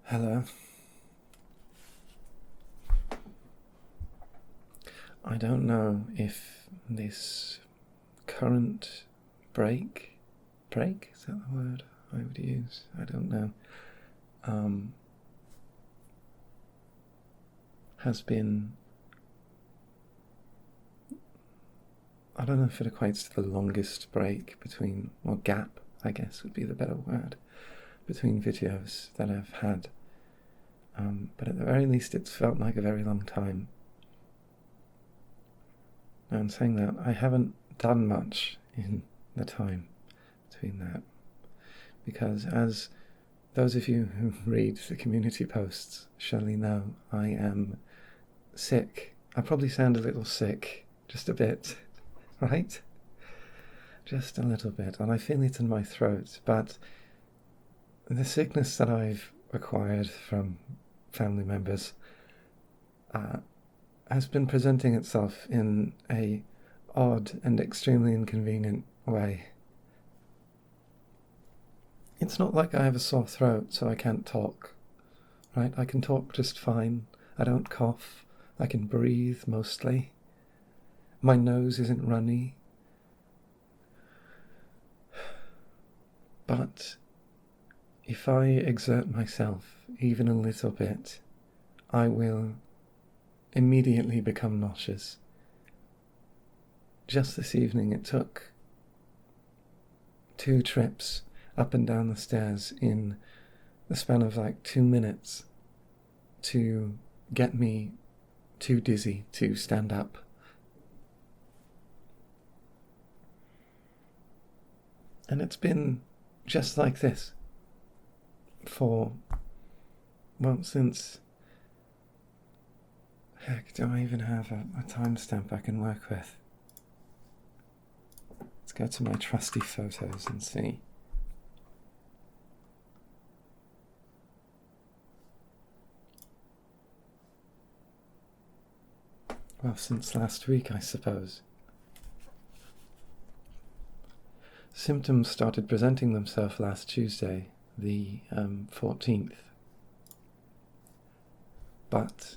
Hello. I don't know if this current break, is that the word I would use? I don't know, has been, I don't know if it equates to the longest break between, or gap, I guess would be the better word, between videos that I've had. But at the very least it's felt like a very long time. And saying that, I haven't done much in the time between that, because as those of you who read the community posts surely know, I am sick. I probably sound a little sick, just a bit, right? Just a little bit, and I feel it in my throat, but the sickness that I've acquired from family members has been presenting itself in a odd and extremely inconvenient way. It's not like I have a sore throat so I can't talk, right? I can talk just fine. I don't cough. I can breathe mostly. My nose isn't runny. But if I exert myself even a little bit, I will immediately become nauseous. Just this evening it took 2 trips up and down the stairs in the span of like 2 minutes to get me too dizzy to stand up. And it's been just like this for, well, since, heck, do I even have a timestamp I can work with? Let's go to my trusty photos and see. Well, since last week, I suppose. Symptoms started presenting themselves last Tuesday, the 14th. But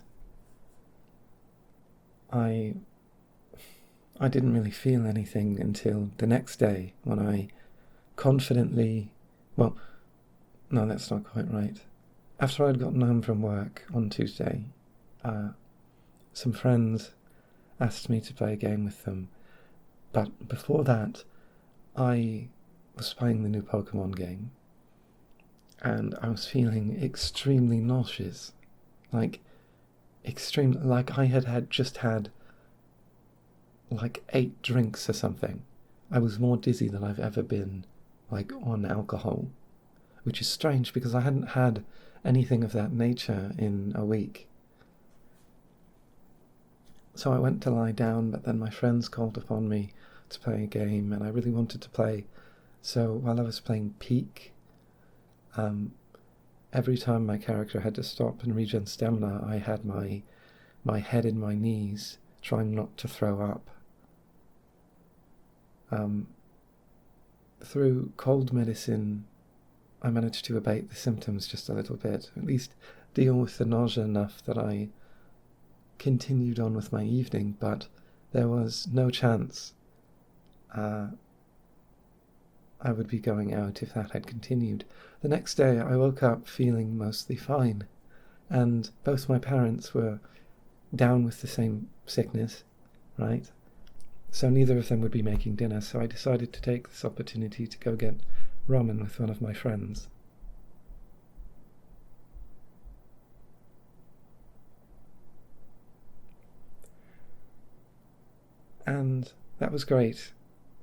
I didn't really feel anything until the next day when I confidently, well, no, that's not quite right. After I'd gotten home from work on Tuesday, some friends asked me to play a game with them, but before that I was playing the new Pokemon game and I was feeling extremely nauseous, like I had just had like 8 drinks or something. I was more dizzy than I've ever been, like, on alcohol, which is strange because I hadn't had anything of that nature in a week. So I went to lie down, but then my friends called upon me to play a game, and I really wanted to play. So while I was playing Peak, every time my character had to stop and regen stamina, I had my head in my knees, trying not to throw up. Through cold medicine, I managed to abate the symptoms just a little bit, at least deal with the nausea enough that I continued on with my evening, but there was no chance I would be going out if that had continued. The next day I woke up feeling mostly fine, and both my parents were down with the same sickness, right? So neither of them would be making dinner, so I decided to take this opportunity to go get ramen with one of my friends. And that was great.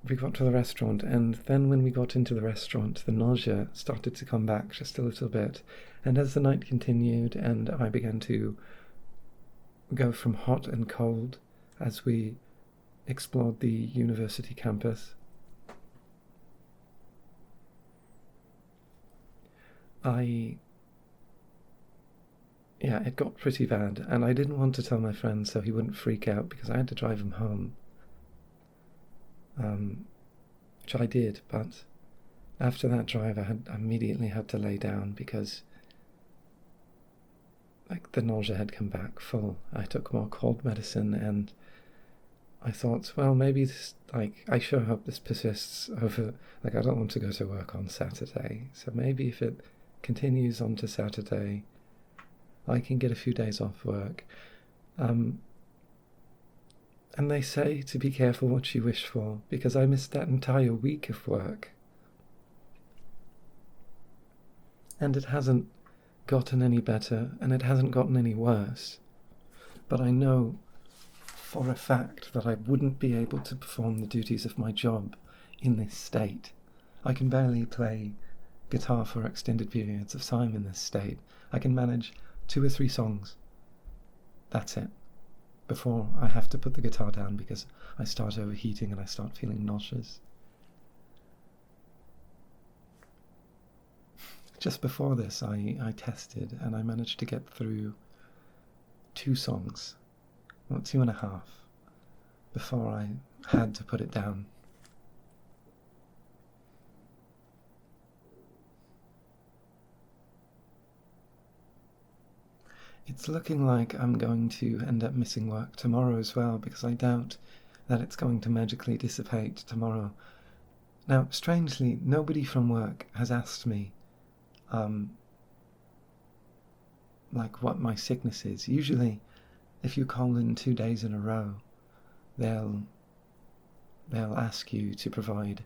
We got to the restaurant, and then when we got into the restaurant, the nausea started to come back just a little bit, and as the night continued and I began to go from hot and cold as we explored the university campus, it got pretty bad, and I didn't want to tell my friend so he wouldn't freak out because I had to drive him home. Which I did, but after that drive I immediately had to lay down because like the nausea had come back full. I took more cold medicine, and I thought, well, maybe this, like, I sure hope this persists over, like, I don't want to go to work on Saturday, so maybe if it continues on to Saturday, I can get a few days off work. And they say to be careful what you wish for, because I missed that entire week of work. And it hasn't gotten any better, and it hasn't gotten any worse. But I know for a fact that I wouldn't be able to perform the duties of my job in this state. I can barely play guitar for extended periods of time in this state. I can manage 2 or 3 songs. That's it. Before I have to put the guitar down because I start overheating and I start feeling nauseous. Just before this, I tested, and I managed to get through 2 songs, well, 2.5, before I had to put it down. It's looking like I'm going to end up missing work tomorrow as well, because I doubt that it's going to magically dissipate tomorrow. Now, strangely, nobody from work has asked me like what my sickness is. Usually, if you call in 2 days in a row, they'll ask you to provide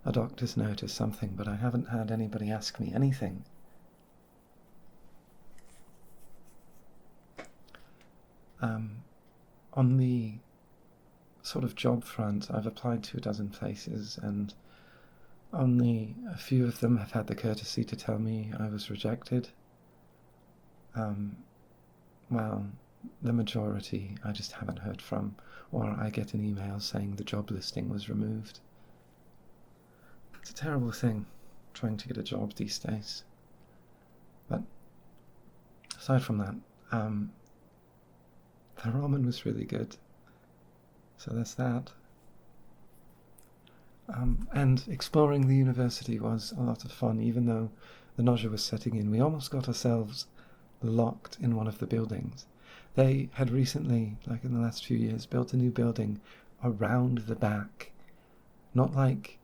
a doctor's note or something, but I haven't had anybody ask me anything. On the sort of job front, I've applied to a dozen places, and only a few of them have had the courtesy to tell me I was rejected. Well, the majority I just haven't heard from, or I get an email saying the job listing was removed. It's a terrible thing, trying to get a job these days. But aside from that, the ramen was really good, so there's that. And exploring the university was a lot of fun, even though the nausea was setting in. We almost got ourselves locked in one of the buildings. They had recently, like in the last few years, built a new building around the back. Not like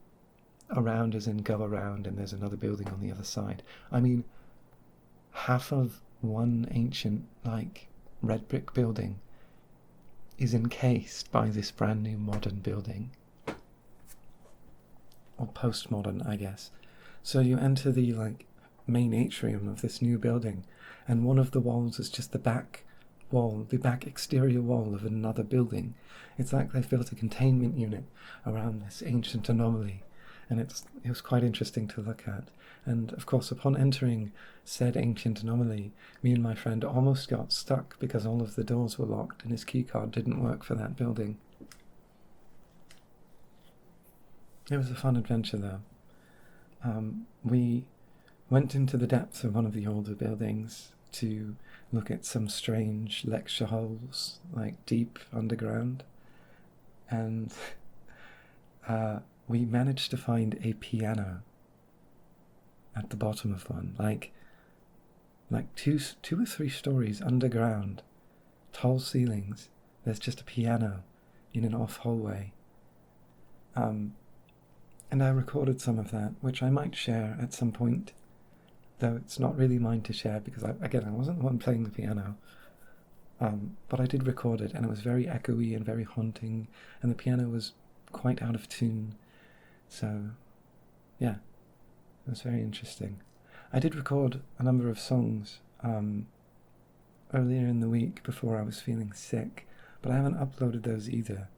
around as in go around and there's another building on the other side. I mean, half of one ancient, like, red brick building is encased by this brand new modern building. Or postmodern, I guess. So you enter the, like, main atrium of this new building, and one of the walls is just the back wall, the back exterior wall of another building. It's like they've built a containment unit around this ancient anomaly, and it was quite interesting to look at. And of course, upon entering said ancient anomaly, me and my friend almost got stuck because all of the doors were locked and his keycard didn't work for that building. It was a fun adventure, though. We went into the depths of one of the older buildings to look at some strange lecture halls, like deep underground, and we managed to find a piano at the bottom of one, like two or 3 stories underground, tall ceilings. There's just a piano in an off hallway. And I recorded some of that, which I might share at some point, though it's not really mine to share because, I wasn't the one playing the piano. But I did record it, and it was very echoey and very haunting, and the piano was quite out of tune. So, yeah, it was very interesting. I did record a number of songs earlier in the week before I was feeling sick, but I haven't uploaded those either,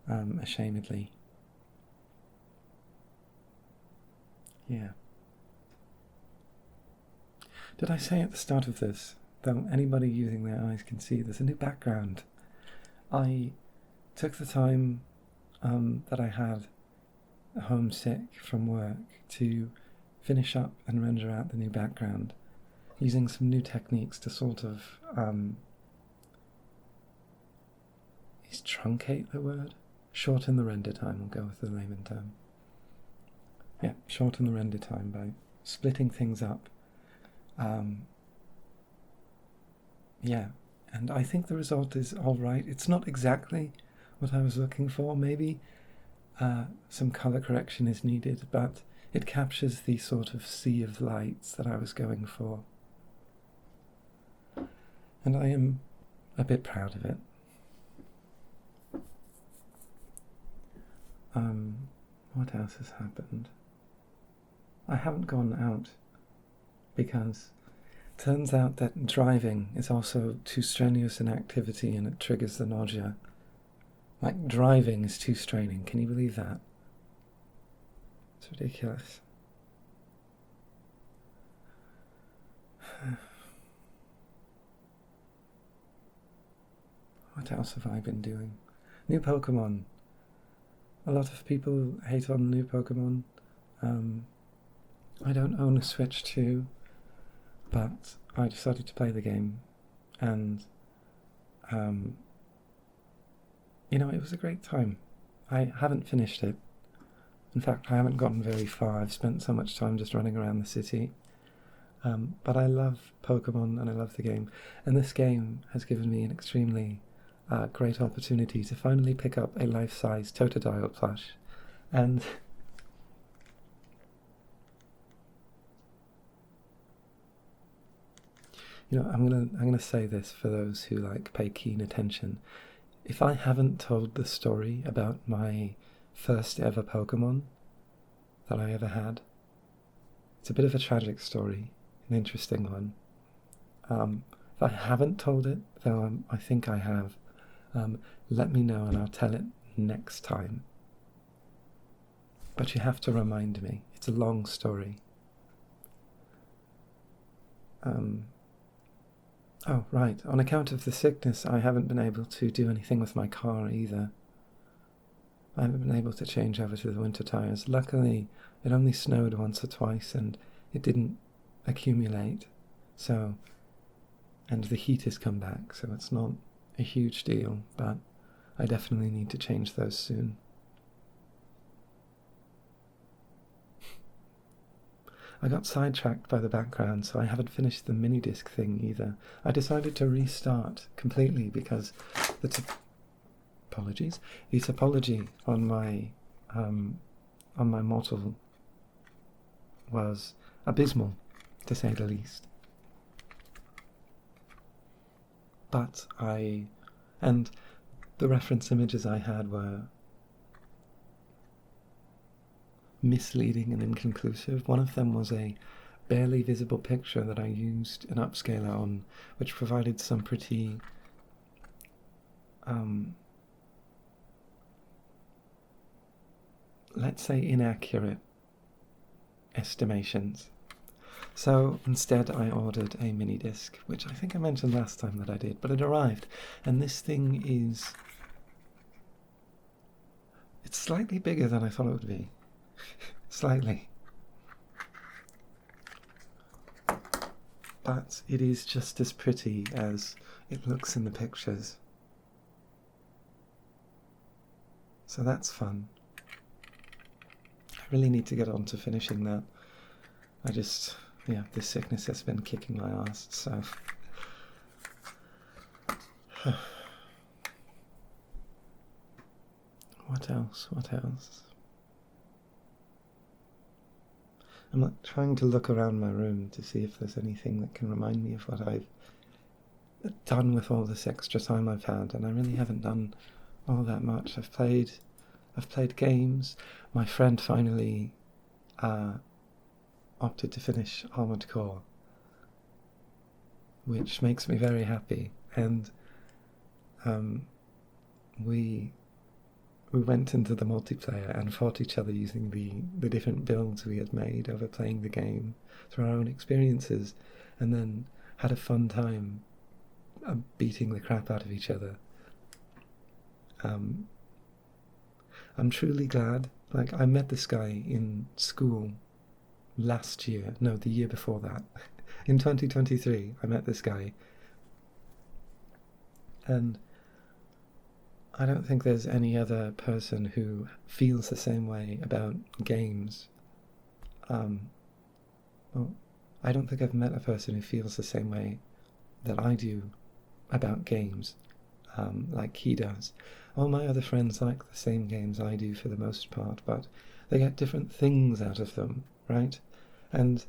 ashamedly. Yeah. Did I say at the start of this, though anybody using their eyes can see, there's a new background. I took the time that I had homesick from work to finish up and render out the new background, using some new techniques to sort of, is truncate the word? Shorten the render time, we'll go with the layman term. Yeah, shorten the render time by splitting things up yeah, and I think the result is all right. It's not exactly what I was looking for. Maybe some color correction is needed, but it captures the sort of sea of lights that I was going for. And I am a bit proud of it. What else has happened? I haven't gone out because it turns out that driving is also too strenuous an activity and it triggers the nausea. Like, driving is too straining. Can you believe that? It's ridiculous. What else have I been doing? New Pokemon. A lot of people hate on new Pokemon. I don't own a Switch 2, but I decided to play the game, and it was a great time. I haven't finished it. In fact, I haven't gotten very far. I've spent so much time just running around the city. But I love Pokemon and I love the game. And this game has given me an extremely great opportunity to finally pick up a life-size Totodile plush. And I'm gonna say this for those who pay keen attention. If I haven't told the story about my first ever Pokemon that I ever had, it's a bit of a tragic story, an interesting one. If I haven't told it, though I think I have, let me know and I'll tell it next time. But you have to remind me. It's a long story. Oh, right. On account of the sickness, I haven't been able to do anything with my car either. I haven't been able to change over to the winter tyres. Luckily, it only snowed once or twice and it didn't accumulate. And the heat has come back, so it's not a huge deal, but I definitely need to change those soon. I got sidetracked by the background, so I haven't finished the mini-disc thing either. I decided to restart completely because the topology on my model was abysmal, to say the least. But and the reference images I had were misleading and inconclusive. One of them was a barely visible picture that I used an upscaler on, which provided some pretty let's say inaccurate estimations. So instead I ordered a mini disc, which I think I mentioned last time that I did, but it arrived, and this thing it's slightly bigger than I thought it would be. Slightly. But it is just as pretty as it looks in the pictures. So that's fun. I really need to get on to finishing that. this sickness has been kicking my ass, so... What else? I'm trying to look around my room to see if there's anything that can remind me of what I've done with all this extra time I've had, and I really haven't done all that much. I've played games. My friend finally opted to finish Armored Core, which makes me very happy, and we went into the multiplayer and fought each other using the different builds we had made over playing the game through our own experiences, and then had a fun time beating the crap out of each other. I'm truly glad. I met this guy in school the year before that. In 2023, I met this guy, and I don't think there's any other person who feels the same way about games. I don't think I've met a person who feels the same way that I do about games, like he does. All my other friends like the same games I do for the most part, but they get different things out of them, right? And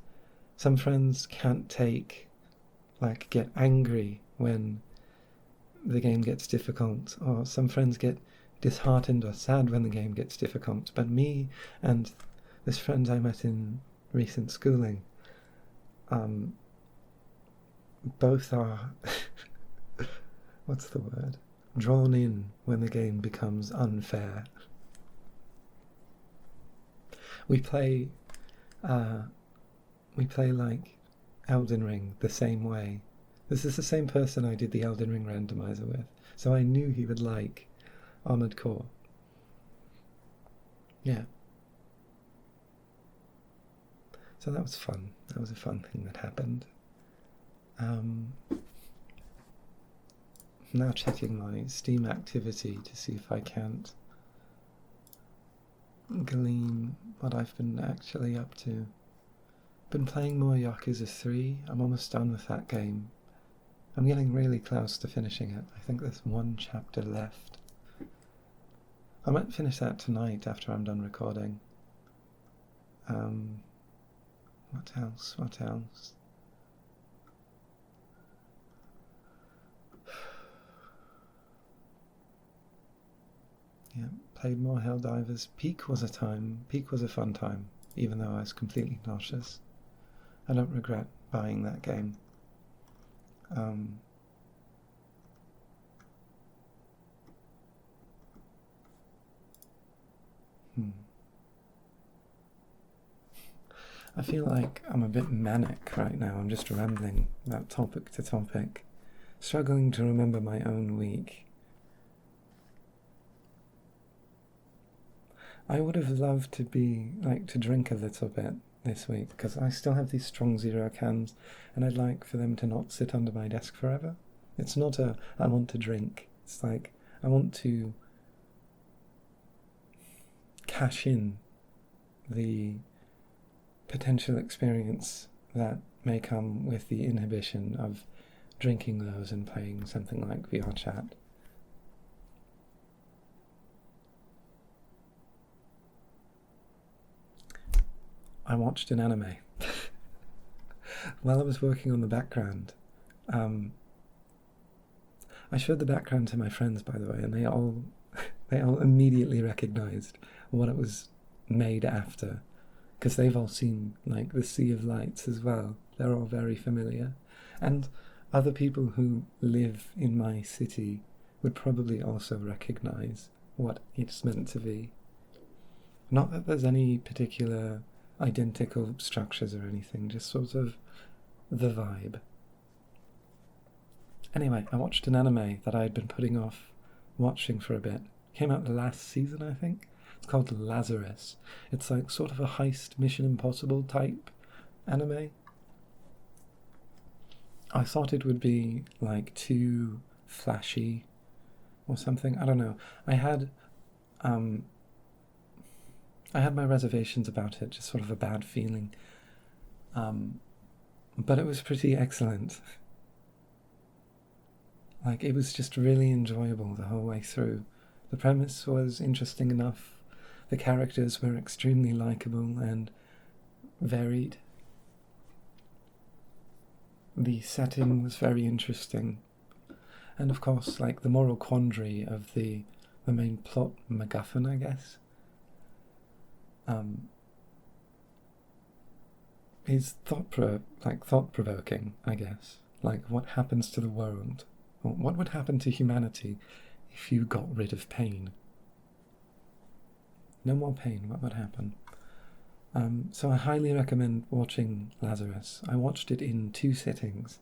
some friends can't get angry when the game gets difficult, or some friends get disheartened or sad when the game gets difficult. But me and this friend I met in recent schooling, both are, what's the word? Drawn in when the game becomes unfair. We play like Elden Ring the same way. This is the same person I did the Elden Ring randomizer with, so I knew he would like Armored Core. Yeah. So that was fun. That was a fun thing that happened. Now checking my Steam activity to see if I can't glean what I've been actually up to. Been playing more Yakuza 3. I'm almost done with that game. I'm getting really close to finishing it. I think there's one chapter left. I might finish that tonight after I'm done recording. What else? Yeah, played more Helldivers. Peak was a fun time, even though I was completely nauseous. I don't regret buying that game. I feel like I'm a bit manic right now. I'm just rambling about topic to topic, struggling to remember my own week. I would have loved to drink a little bit this week, because I still have these strong zero cans, and I'd like for them to not sit under my desk forever. It's not I want to drink. It's like I want to cash in the potential experience that may come with the inhibition of drinking those and playing something like VR chat. I watched an anime while I was working on the background. I showed the background to my friends, by the way, and they all immediately recognized what it was made after, because they've all seen like the Sea of Lights as well. They're all very familiar, and other people who live in my city would probably also recognize what it's meant to be. Not that there's any particular identical structures or anything, just sort of the vibe. Anyway, I watched an anime that I had been putting off watching for a bit. It came out last season, I think. It's called Lazarus. It's like sort of a heist Mission Impossible type anime. I thought it would be like too flashy or something. I don't know. I had my reservations about it, just sort of a bad feeling. But it was pretty excellent. Like, it was just really enjoyable the whole way through. The premise was interesting enough. The characters were extremely likable and varied. The setting was very interesting. And of course, like, the moral quandary of the main plot MacGuffin, I guess, is thought-provoking, I guess. Like, what happens to the world? Or what would happen to humanity if you got rid of pain? No more pain, what would happen? So I highly recommend watching Lazarus. I watched it in 2 sittings.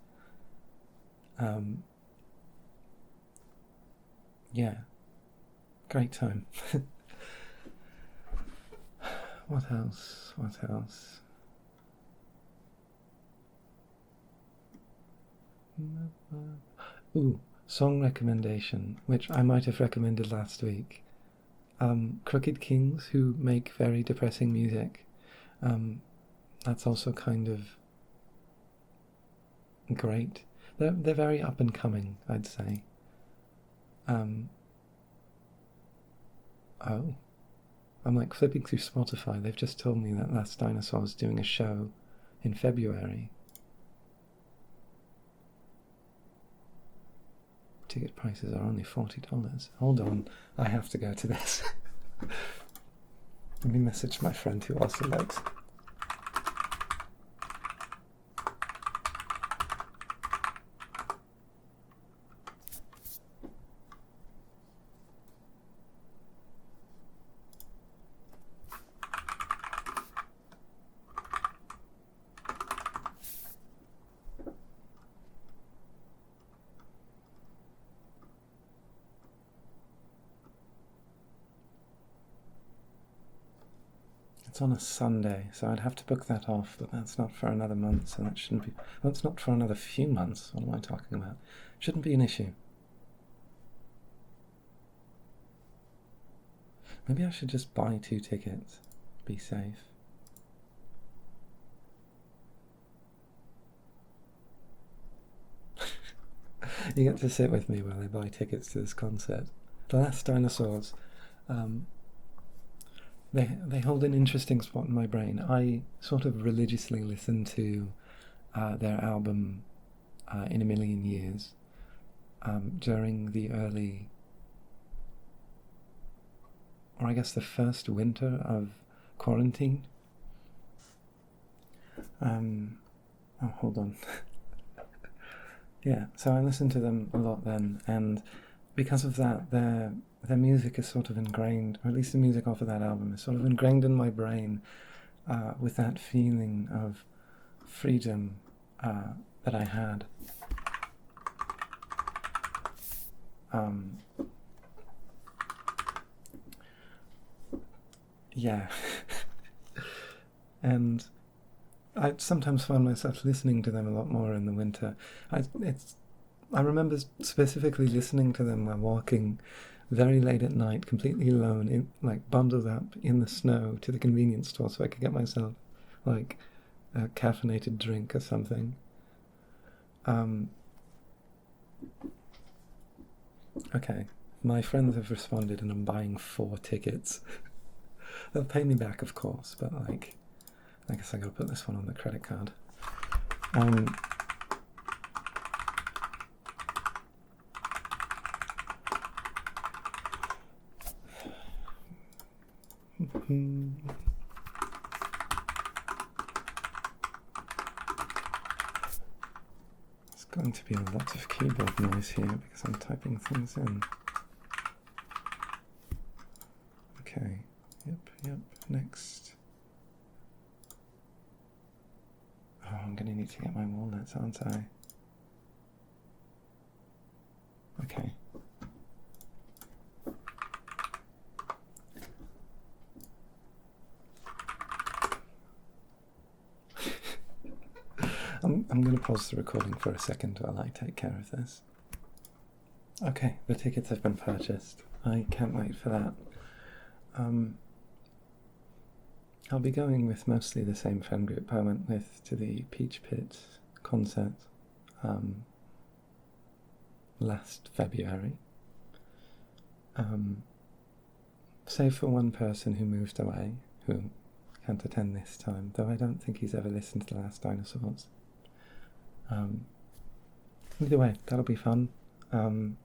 Yeah, great time. What else? Ooh, song recommendation, which I might have recommended last week. Crooked Kings, who make very depressing music. That's also kind of great. They're very up and coming, I'd say. Oh, I'm like flipping through Spotify. They've just told me that Last Dinosaur is doing a show in February. Ticket prices are only $40. Hold on, I have to go to this. Let me message my friend who also likes. It's on a Sunday, so I'd have to book that off, but that's not for another month, so that shouldn't be... Well, it's not for another few months. What am I talking about? Shouldn't be an issue. Maybe I should just buy 2 tickets. Be safe. You get to sit with me while I buy tickets to this concert. The Last Dinosaurs... They hold an interesting spot in my brain. I sort of religiously listen to their album In a Million Years during the early, or I guess the first winter of quarantine. Oh, hold on. Yeah, so I listened to them a lot then, and because of that, their music is sort of ingrained, or at least the music off of that album is sort of ingrained in my brain with that feeling of freedom that I had. Yeah. And I sometimes find myself listening to them a lot more in the winter. I remember specifically listening to them while walking very late at night, completely alone, like bundled up in the snow to the convenience store so I could get myself like a caffeinated drink or something. Okay, my friends have responded and I'm buying 4 tickets. They'll pay me back, of course, but like, I guess I gotta put this one on the credit card. There's going to be a lot of keyboard noise here because I'm typing things in. Okay, yep, next. Oh, I'm gonna need to get my walnuts, aren't I? Okay. I'm going to pause the recording for a second while I take care of this. Okay, the tickets have been purchased. I can't wait for that. I'll be going with mostly the same friend group I went with to the Peach Pit concert last February. Save for one person who moved away, who can't attend this time, though I don't think he's ever listened to The Last Dinosaurs. Either way, that'll be fun. What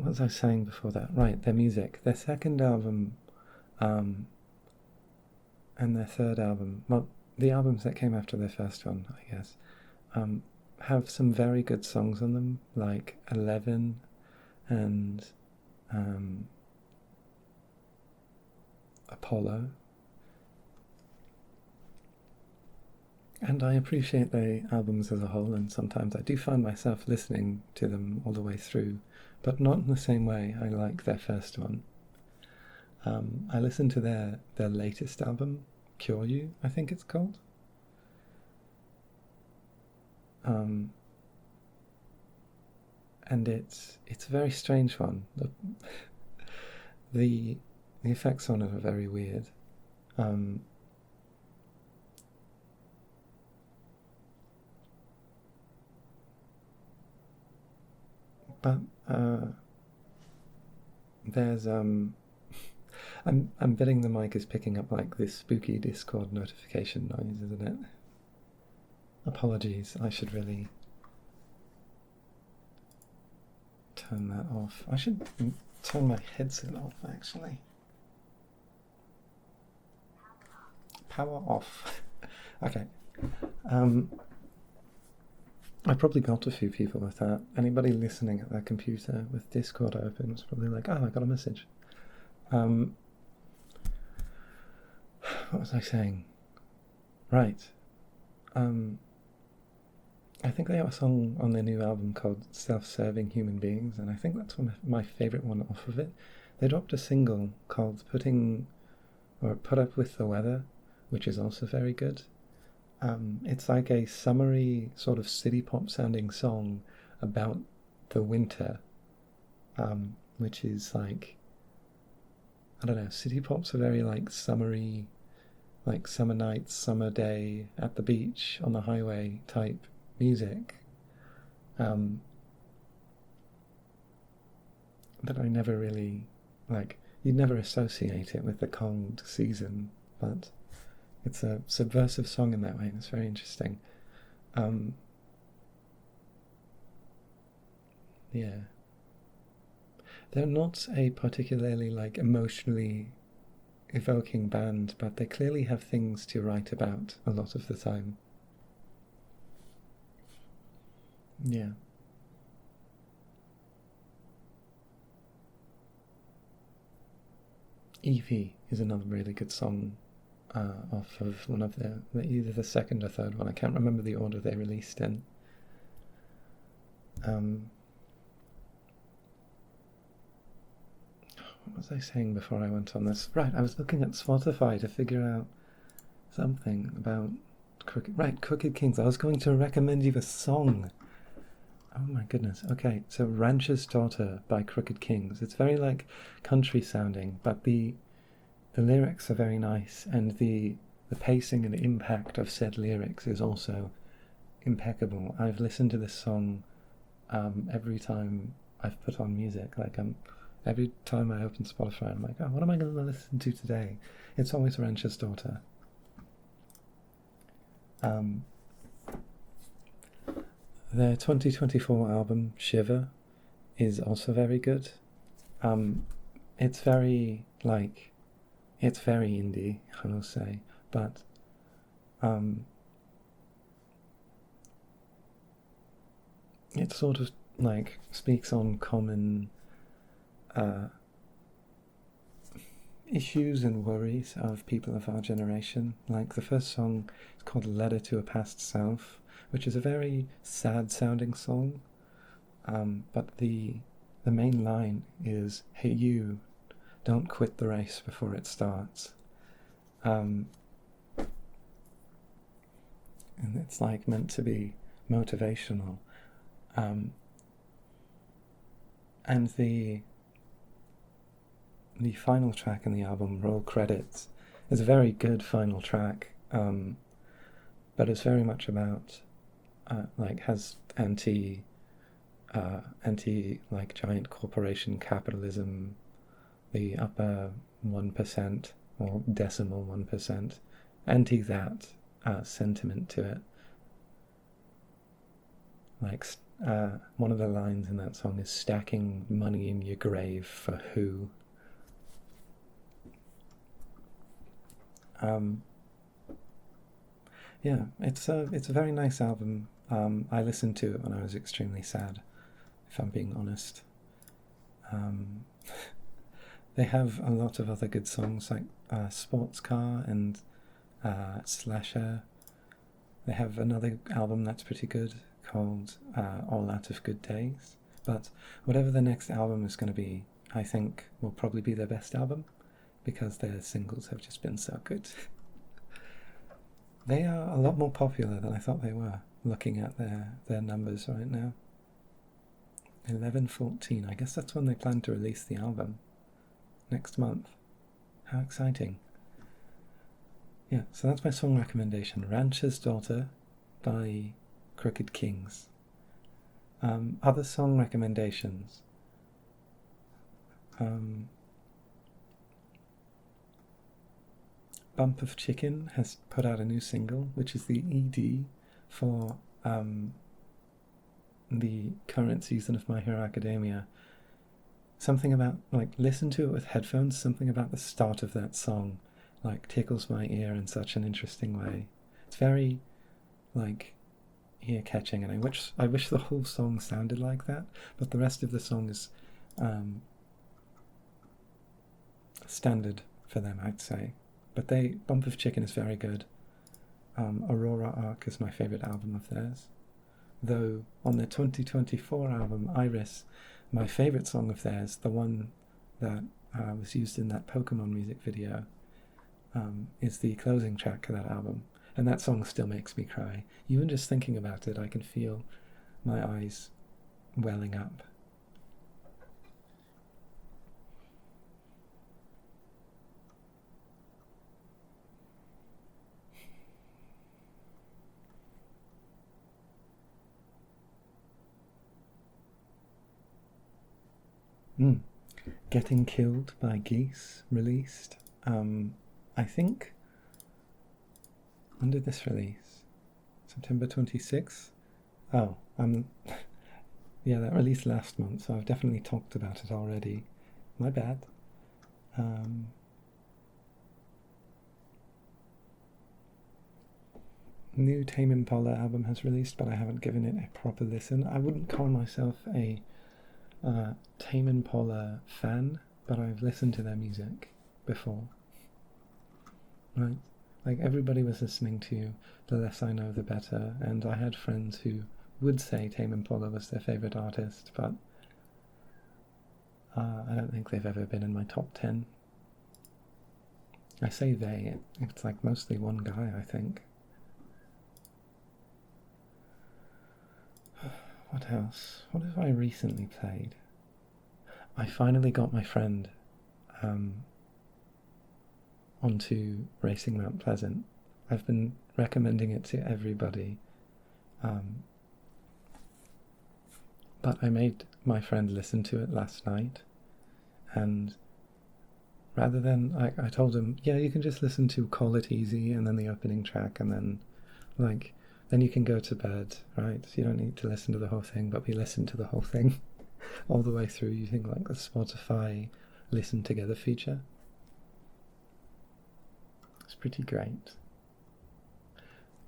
was I saying before that? Right, their music. Their second album and their third album, well, the albums that came after their first one, I guess, have some very good songs on them, like 11 and Apollo. And I appreciate the albums as a whole, and sometimes I do find myself listening to them all the way through, but not in the same way I like their first one. I listened to their latest album, Cure You, I think it's called. And it's a very strange one. The effects on it are very weird. But there's I'm betting the mic is picking up like this spooky Discord notification noise, isn't it? Apologies, I should really turn that off. I should turn my headset off, actually. Power off. Okay. I probably got a few people with that. Anybody listening at their computer with Discord open was probably like, oh, I got a message. What was I saying? Right. I think they have a song on their new album called Self-Serving Human Beings, and I think that's my favourite one off of it. They dropped a single called Put Up With the Weather, which is also very good. It's like a summery sort of city pop sounding song about the winter, which is like, I don't know, city pops are very like summery, like summer nights, summer day at the beach on the highway type music, that I never really, like, you'd never associate it with the cold season, but it's a subversive song in that way, and it's very interesting. Yeah. They're not a particularly, like, emotionally evoking band, but they clearly have things to write about a lot of the time. Yeah. Evie is another really good song off of one of either the second or third one. I can't remember the order they released in. What was I saying before I went on this? Right, I was looking at Spotify to figure out something about Crooked Kings. I was going to recommend you a song. Oh my goodness. Okay, so Rancher's Daughter by Crooked Kings. It's very like country sounding, but the lyrics are very nice, and the pacing and impact of said lyrics is also impeccable. I've listened to this song every time I've put on music. Like every time I open Spotify, I'm like, oh, what am I going to listen to today? It's always Rancher's Daughter. Their 2024 album, Shiver, is also very good. It's very, like, it's very indie, I will say, but it sort of, like, speaks on common issues and worries of people of our generation. Like, the first song is called Letter to a Past Self, which is a very sad sounding song, but the main line is, hey you, don't quit the race before it starts. And it's like meant to be motivational. And the final track in the album, Roll Credits, is a very good final track, but it's very much about like has anti like giant corporation capitalism, the upper 1% or decimal 1%, anti that sentiment to it. Like one of the lines in that song is stacking money in your grave for who? Yeah, it's a very nice album. I listened to it when I was extremely sad, if I'm being honest. They have a lot of other good songs like Sports Car and Slasher. They have another album that's pretty good called All Out of Good Days. But whatever the next album is going to be, I think will probably be their best album, because their singles have just been so good. They are a lot more popular than I thought they were, looking at their numbers right now. 11/14, I guess that's when they plan to release the album. Next month. How exciting. Yeah, so that's my song recommendation, Rancher's Daughter by Crooked Kings. Other song recommendations. Bump of Chicken has put out a new single, which is the ED for the current season of My Hero Academia. Something about, like, listen to it with headphones, something about the start of that song, like, tickles my ear in such an interesting way. It's very, like, ear-catching, and I wish the whole song sounded like that, but the rest of the song is standard for them, I'd say. But Bump of Chicken is very good. Aurora Arc is my favourite album of theirs. Though on their 2024 album, Iris, my favourite song of theirs, the one that was used in that Pokemon music video, is the closing track of that album. And that song still makes me cry. Even just thinking about it, I can feel my eyes welling up. Getting Killed by Geese, released. I think, when did this release? September 26th? Oh, yeah, that released last month, so I've definitely talked about it already. My bad. New Tame Impala album has released, but I haven't given it a proper listen. I wouldn't call myself a Tame Impala fan, but I've listened to their music before. Right? Like, everybody was listening to The Less I Know, The Better, and I had friends who would say Tame Impala was their favourite artist, but I don't think they've ever been in my top 10. I say they, it's like mostly one guy, I think. What else? What have I recently played? I finally got my friend onto Racing Mount Pleasant. I've been recommending it to everybody, but I made my friend listen to it last night, and rather than, I told him, yeah, you can just listen to Call It Easy and then the opening track, and then, like, then you can go to bed, right? So you don't need to listen to the whole thing, but we listened to the whole thing all the way through using, like, the Spotify Listen Together feature. It's pretty great.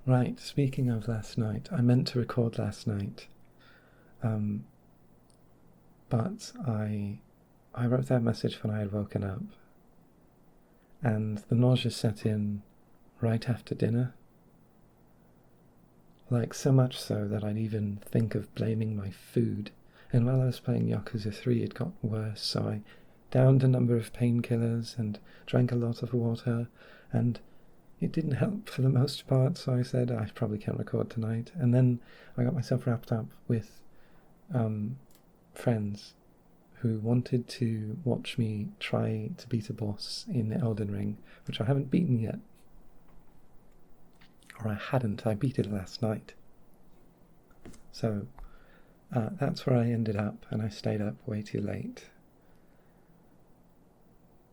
Right, speaking of last night, I meant to record last night, but I wrote that message when I had woken up, and the nausea set in right after dinner. Like, so much so that I'd even think of blaming my food. And while I was playing Yakuza 3, it got worse, so I downed a number of painkillers and drank a lot of water, and it didn't help for the most part, so I said I probably can't record tonight. And then I got myself wrapped up with friends who wanted to watch me try to beat a boss in Elden Ring, which I haven't beaten yet. Or I hadn't, I beat it last night. So that's where I ended up, and I stayed up way too late.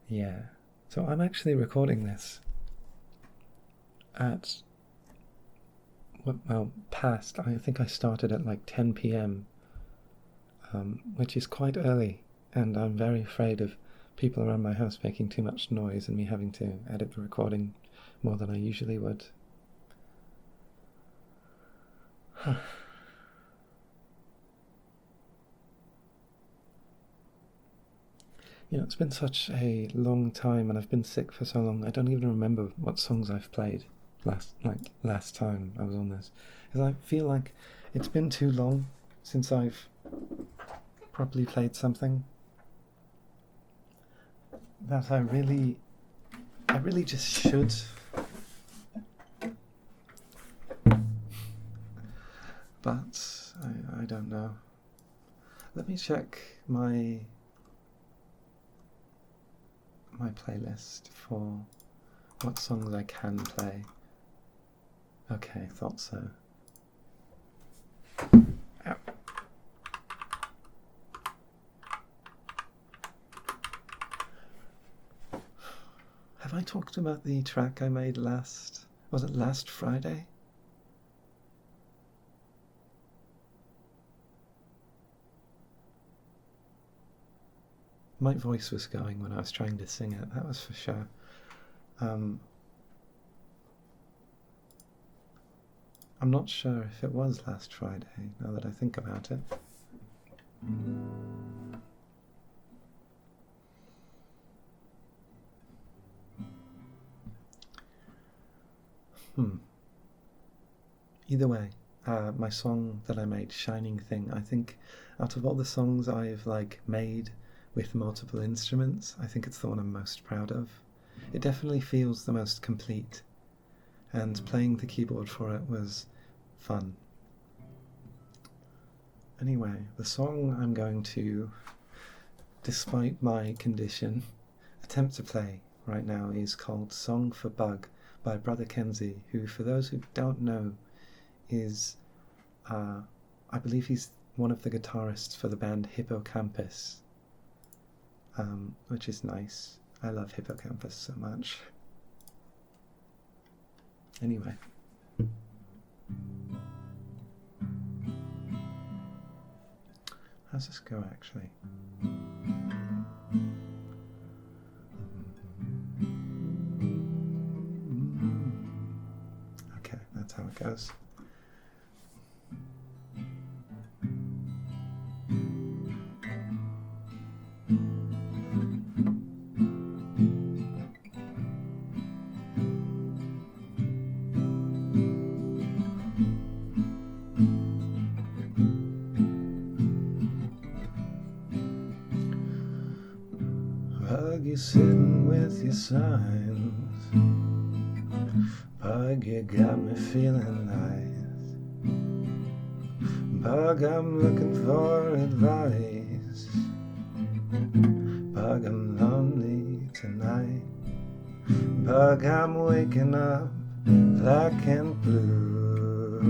Yeah, so I'm actually recording this at, well, past, I think I started at like 10 p.m, which is quite early, and I'm very afraid of people around my house making too much noise and me having to edit the recording more than I usually would. You know, it's been such a long time, and I've been sick for so long, I don't even remember what songs I've played last time I was on this. Because I feel like it's been too long since I've properly played something that I really just should. But I don't know. Let me check my playlist for what songs I can play. Okay, thought so. Ow. I talked about the track I made last Friday? My voice was going when I was trying to sing it, that was for sure. I'm not sure if it was last Friday, now that I think about it. Either way, my song that I made, Shining Thing, I think out of all the songs I've made with multiple instruments, I think it's the one I'm most proud of. It definitely feels the most complete, and playing the keyboard for it was fun. Anyway, the song I'm going to, despite my condition, attempt to play right now is called Song for Bug by Brother Kenzie, who, for those who don't know, is, I believe he's one of the guitarists for the band Hippocampus, which is nice. I love Hippocampus so much. Anyway. How's this go, actually? Okay, that's how it goes. Bug, you sitting with your signs. Bug, you got me feeling nice. Bug, I'm looking for advice. Bug, I'm lonely tonight. Bug, I'm waking up black and blue.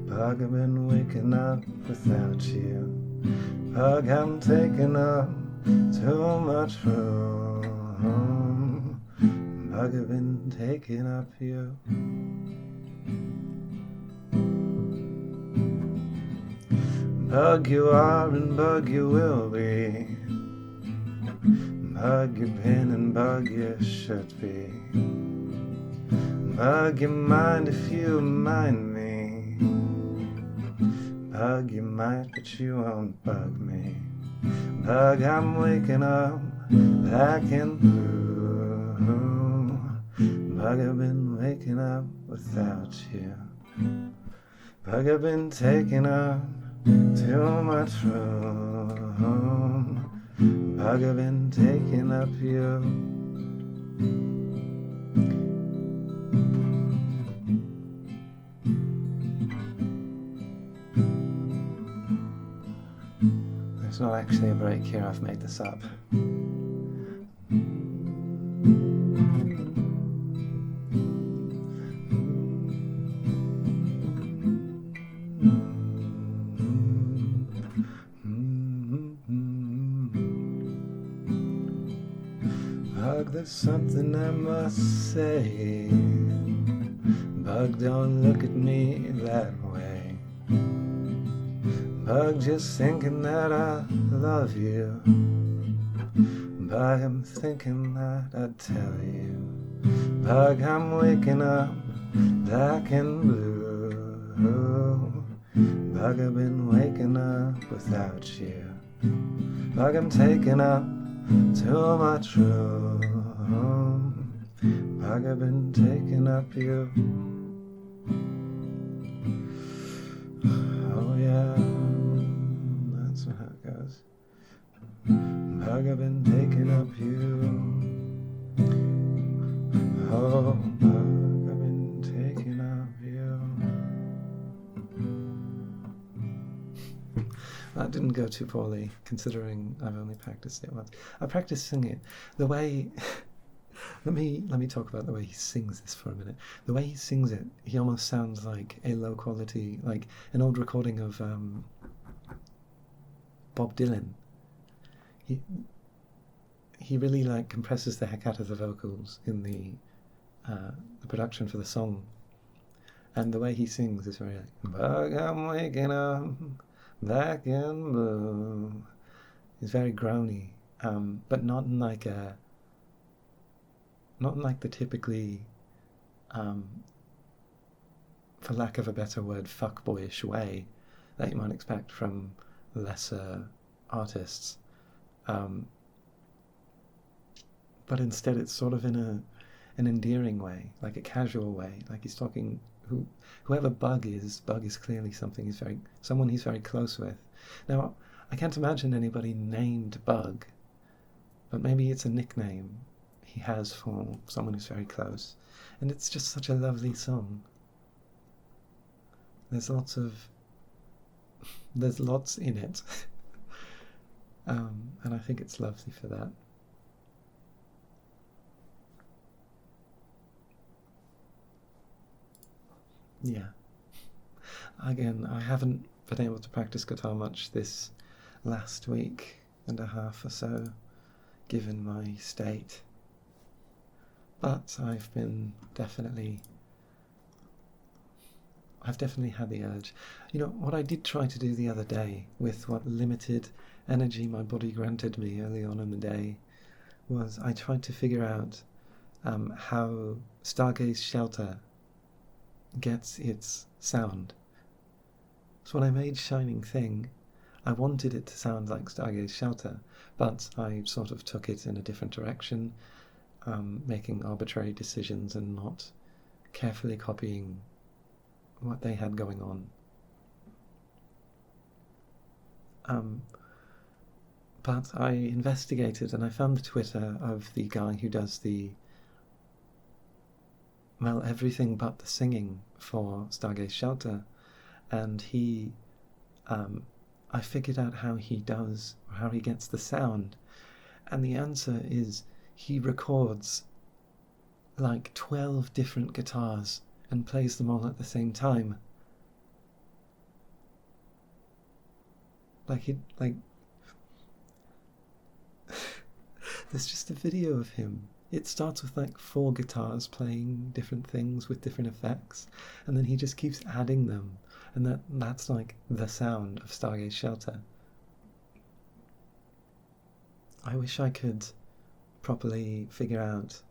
Bug, I've been waking up without you. Bug, I'm taking up too much room. Bug, I've been taking up you. Bug, you are and bug you will be. Bug, you've been and bug you should be. Bug, you mind if you mind me. Bug, you might, but you won't bug me. Bug, I'm waking up black and blue. Bug, I've been waking up without you. Bug, I've been taking up too much room. Bug, I've been taking up you. There's not actually a break here, I've made this up. Bug, there's something I must say. Bug, don't look at me that way. Bug, just thinking that I love you. Bug, I'm thinking that I'd tell you. Bug, I'm waking up black and blue. Bug, I've been waking up without you. Bug, I'm taking up too much room. Bug, I've been taking up you. Oh yeah, that's how it goes. Bug, I've been taking up you. Oh, bug, I've been taking up you. That didn't go too poorly, considering I've only practiced it once. I practiced singing it. The way... Let me talk about the way he sings this for a minute. The way he sings it, he almost sounds like a low quality, like an old recording of Bob Dylan. he really like compresses the heck out of the vocals in the production for the song, and the way he sings is very like, "But I'm waking up back in blue." It's very groany, but not in like the typically, for lack of a better word, fuckboyish way that you might expect from lesser artists. But instead it's sort of in an endearing way, like a casual way, like he's talking, whoever Bug is clearly someone he's very close with. Now, I can't imagine anybody named Bug, but maybe it's a nickname he has for someone who's very close. And it's just such a lovely song. There's lots in it. And I think it's lovely for that. Yeah. Again, I haven't been able to practice guitar much this last week and a half or so, given my state. But I've definitely had the urge. You know, what I did try to do the other day, with what limited energy my body granted me early on in the day, was I tried to figure out how Stargaze Shelter gets its sound. So when I made Shining Thing, I wanted it to sound like Stargaze Shelter, but I sort of took it in a different direction, making arbitrary decisions and not carefully copying what they had going on. But I investigated and I found the Twitter of the guy who does everything but the singing for Stargaze Shelter, and I figured out how he gets the sound, and the answer is he records like 12 different guitars and plays them all at the same time. There's just a video of him. It starts with like 4 guitars playing different things with different effects, and then he just keeps adding them, and that's like the sound of Stargaze Shelter. I wish I could properly figure out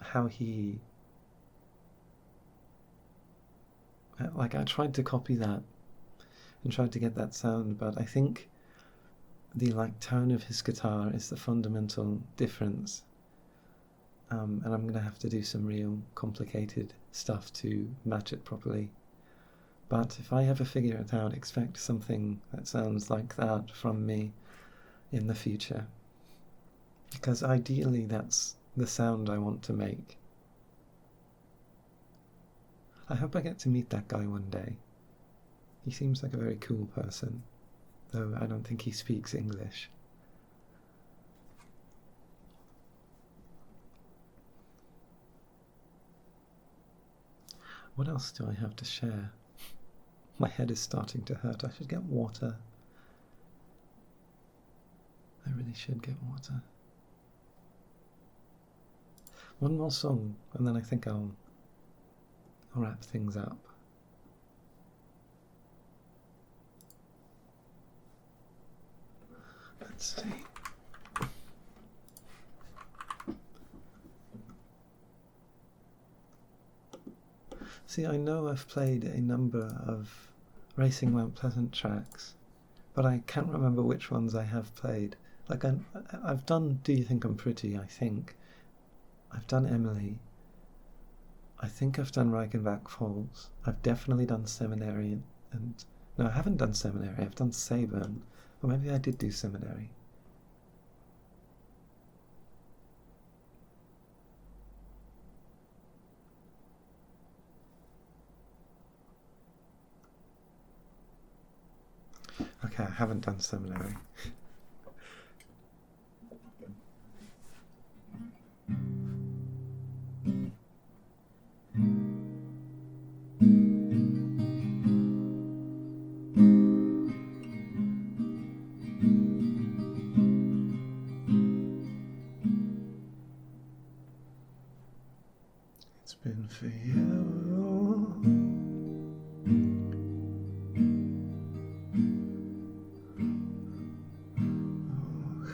how he... I tried to copy that and tried to get that sound, but I think the tone of his guitar is the fundamental difference, and I'm going to have to do some real complicated stuff to match it properly. But if I ever figure it out, expect something that sounds like that from me in the future, because ideally that's the sound I want to make. I hope I get to meet that guy one day. He seems like a very cool person, though I don't think he speaks English. What else do I have to share? My head is starting to hurt. I should get water. I really should get water. One more song, and then I think I'll wrap things up. Let's see. See, I know I've played a number of Racing Mount Pleasant tracks, but I can't remember which ones I have played. Like, I've done Do You Think I'm Pretty, I think. I've done Emily. I think I've done Reichenbach Falls. I've definitely done Seminary, and... No, I haven't done Seminary, I've done Sayburn. Or maybe I did do Seminary. Okay, I haven't done Seminary.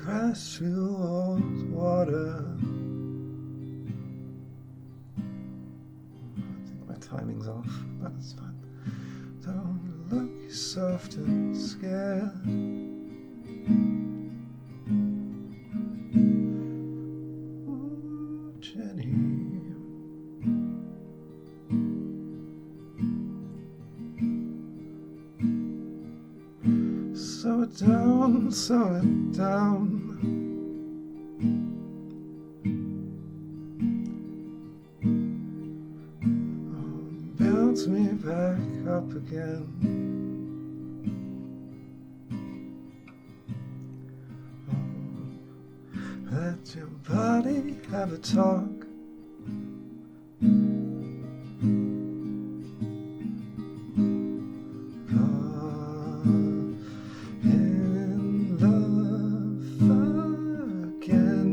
crash through old water. I think my timing's off, but it's fine. Don't look soft and scared. Ooh, Jenny. Slow it down, slow it down. Bounce me back up again. Let your body have a talk. In love again.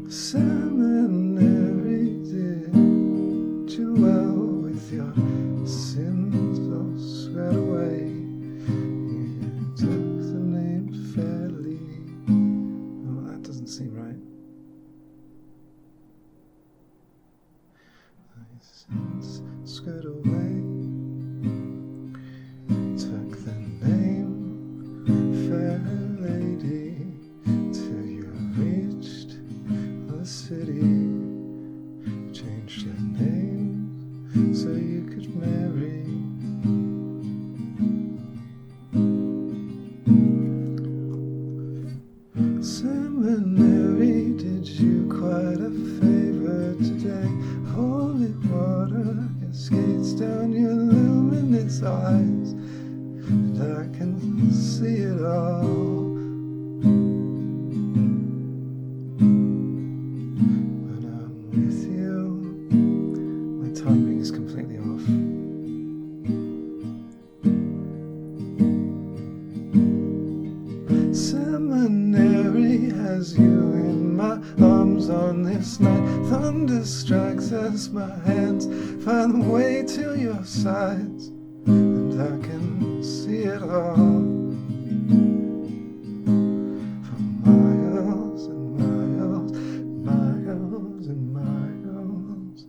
Seminary did you well with your sins all squared away. You took the name fairly. Oh, that doesn't seem right. Sins squared away. Took the name fair lady till you reached the city. Changed your name so you could marry. Seminary did you quite a favor today. Holy water cascades down your luminous eyes, and I can see it all. When I'm with you, my timing is completely off. Seminary has you in my arms on this night. Thunder strikes as my hands find the way to your sides, and I can see it all. For miles and miles, miles and miles.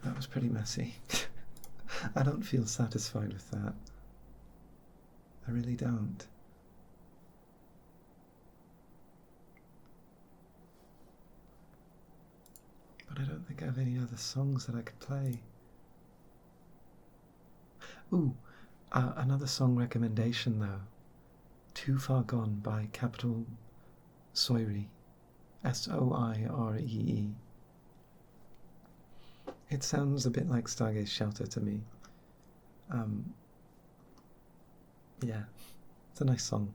That was pretty messy. I don't feel satisfied with that. I really don't. But I don't think I have any other songs that I could play. Ooh, another song recommendation though. Too Far Gone by Capital Soiree. Soiree. It sounds a bit like Stargaze Shelter to me. Yeah, it's a nice song.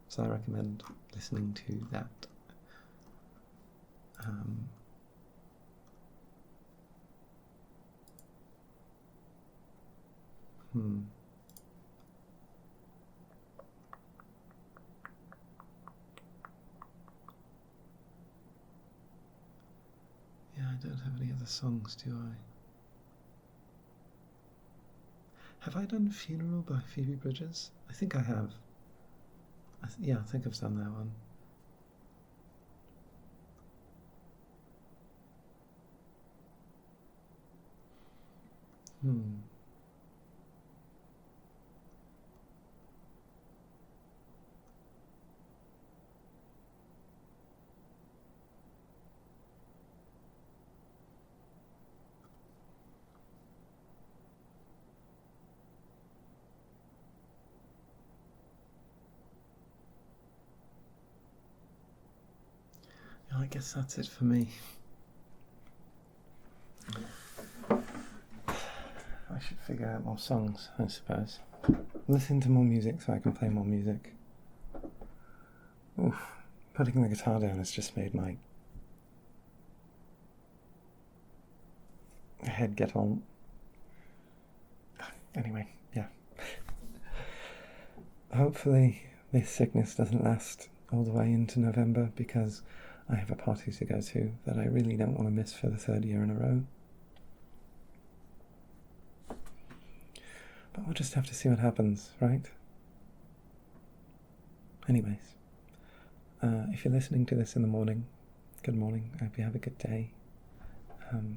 So I recommend listening to that. Yeah, I don't have any other songs, do I? Have I done Funeral by Phoebe Bridgers? I think I have. Yeah, I think I've done that one. guess that's it for me. I should figure out more songs, I suppose. Listen to more music so I can play more music. Oof, putting the guitar down has just made my head get all... Anyway, yeah. Hopefully this sickness doesn't last all the way into November, because I have a party to go to that I really don't want to miss for the 3rd year in a row. But we'll just have to see what happens, right? Anyways, if you're listening to this in the morning, good morning. I hope you have a good day.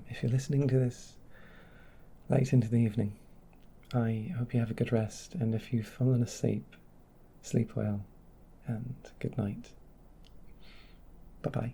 If you're listening to this late into the evening, I hope you have a good rest, and if you've fallen asleep, sleep well, and good night. Bye-bye.